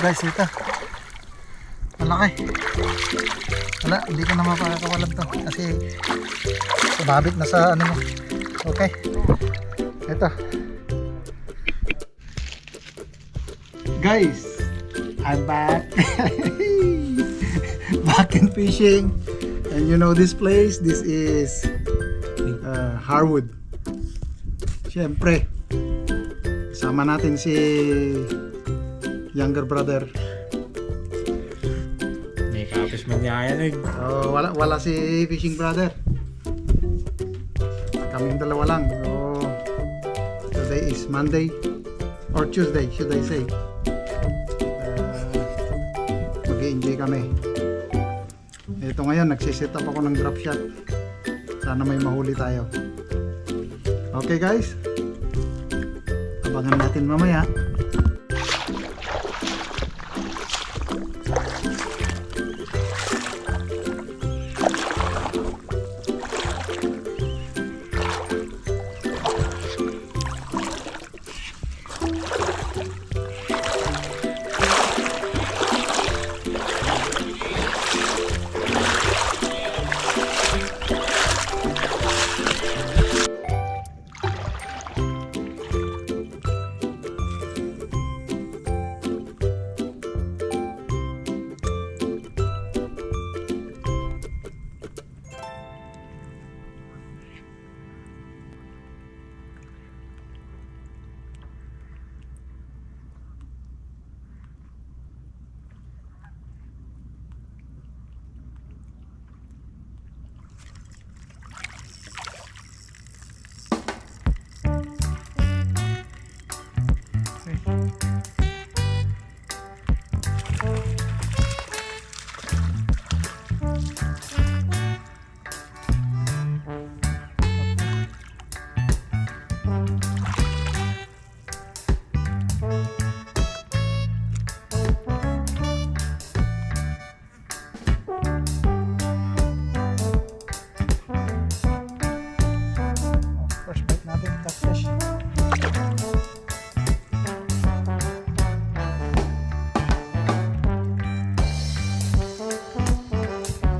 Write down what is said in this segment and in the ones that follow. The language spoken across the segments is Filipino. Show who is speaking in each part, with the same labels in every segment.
Speaker 1: guys, ito. Malaki. Wala, hindi ko na mapakakawalan to kasi sababit na sa ano mo. Okay. Ito. Guys, I'm back. Back in fishing. And you know this place, this is Harwood. Siyempre, sama natin si younger brother.
Speaker 2: May kapis man niya yan.
Speaker 1: Wala si fishing brother. Kaming dalawa lang. So, today is Monday or Tuesday, should I say. Mag-enjoy kami. Ito ngayon, nagsiset up ako ng drop shot. Sana may mahuli tayo. Okay guys, abangan natin mamaya. First bite natin, catfish.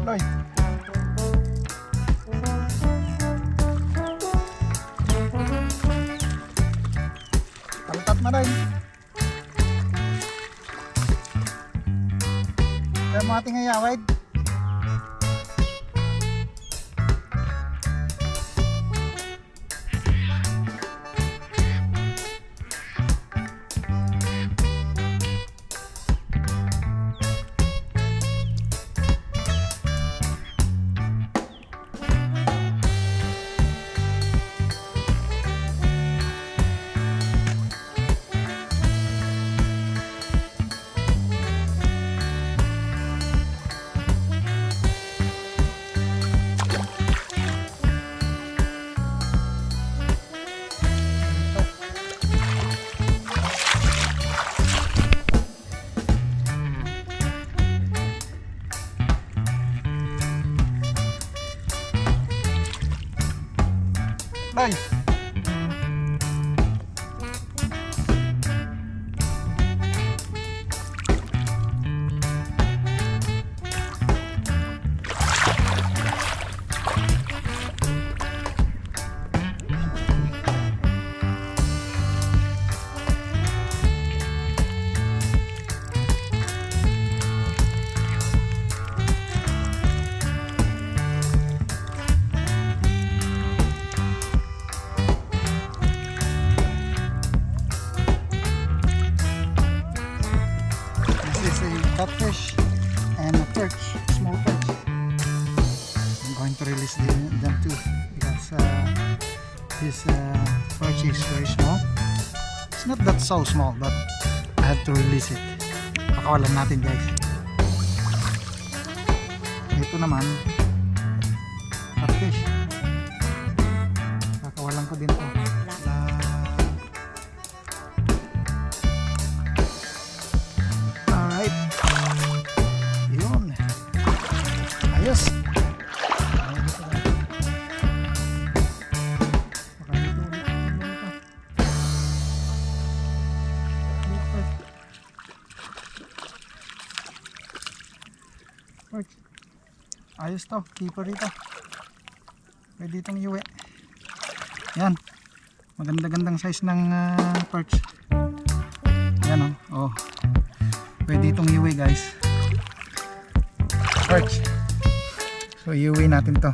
Speaker 1: Ay. Taltat na rin. Kaya mga ating ayawid. Nice. Catfish and a perch, small perch. I'm going to release them too because this perch is very small. It's not that so small, but I have to release it. Pakawalan natin guys. Ito naman, catfish. Pakawalan ko din to. Ayos. perch. Ayos to, keeper rito. Pwede itong iuwi. Yan. Maganda-gandang size ng perch. Yan oh. Pwede itong iuwi guys. Perch. So iuwi natin to.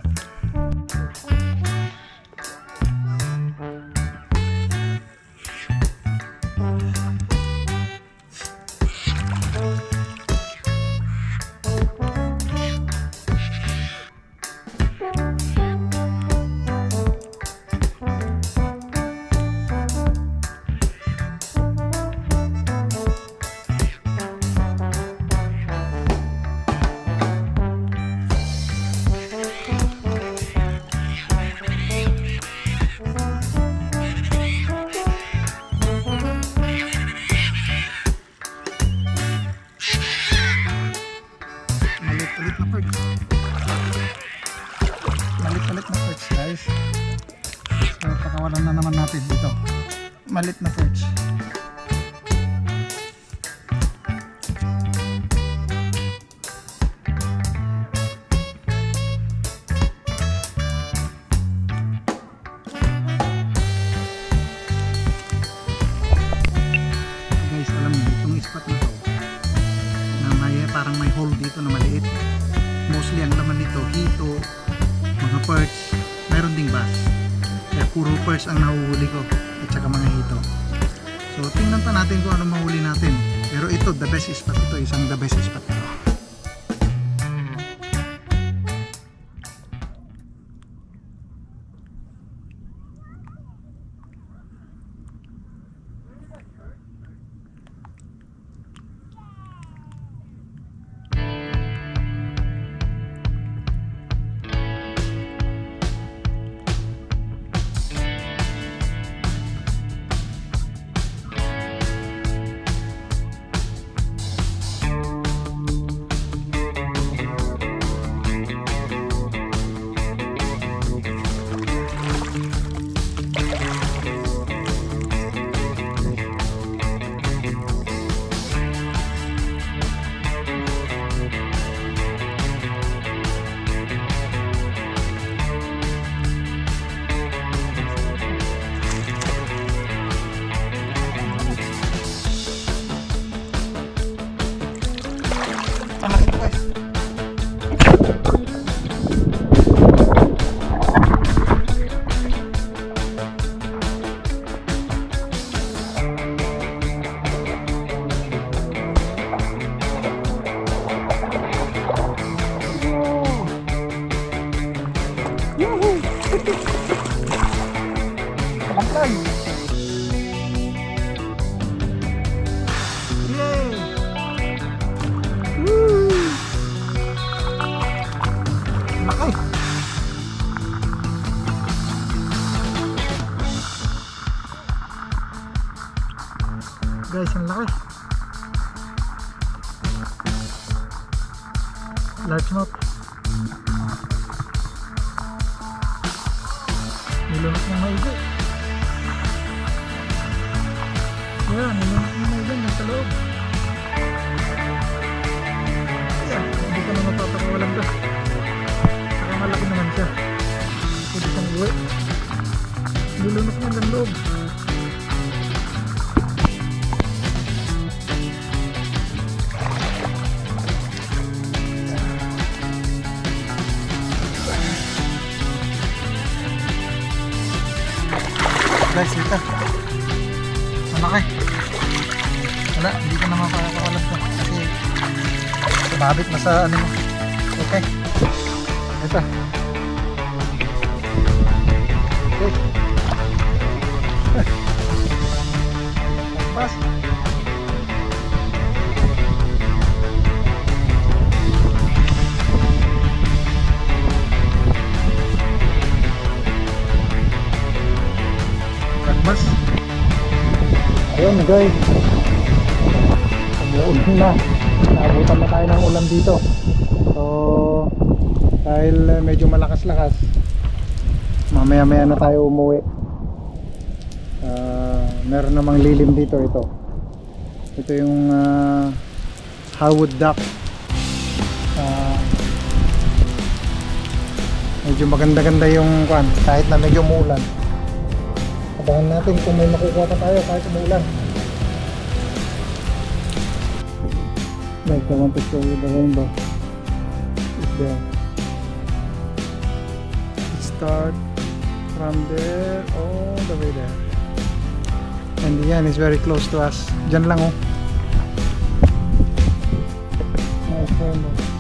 Speaker 1: Malit na perch guys. So pakawalan na naman natin dito. Malit na perch. Guys, alam niyo itong spot na to na parang may hole dito na maliit. Mostly ang laman nito hito, mga perch, meron ding bass. Kaya puro perch ang nahuhuli ko at saka mga hito. So tingnan pa natin kung ano mahuli natin. Pero ito, the best spot ito, isang the best spot ito. Bangkay. Yay! Woo! Laki. Guys, ang laki. Largemouth. Nilunok ng maigi. Yan, nilunok ng maigi. Nasa loob. Yan, hindi ka na mapapakawalan ka. Saka malaki naman siya. Pwede siyang buhay. Nilunok niya ng loob. Guys, ito malaki. Wala, hindi ka na mapapakawalan to kasi sumabit na sa ano mo. Okay, ito okay. Pas mas. Ayun guys, umuulan na. Naabutan na tayo ng ulan dito. So dahil medyo malakas-lakas, mamaya-maya na tayo umuwi. Meron namang lilim dito. Ito yung Harwood Duck. Medyo maganda-ganda yung kwan, kahit na medyo umuulan. Abangan natin kung may makukuha pa tayo kahit umuulan. Like I want to show you the rainbow. It's there. It start from there all the way there. And yan is very close to us. Diyan lang oh. Nice rainbow.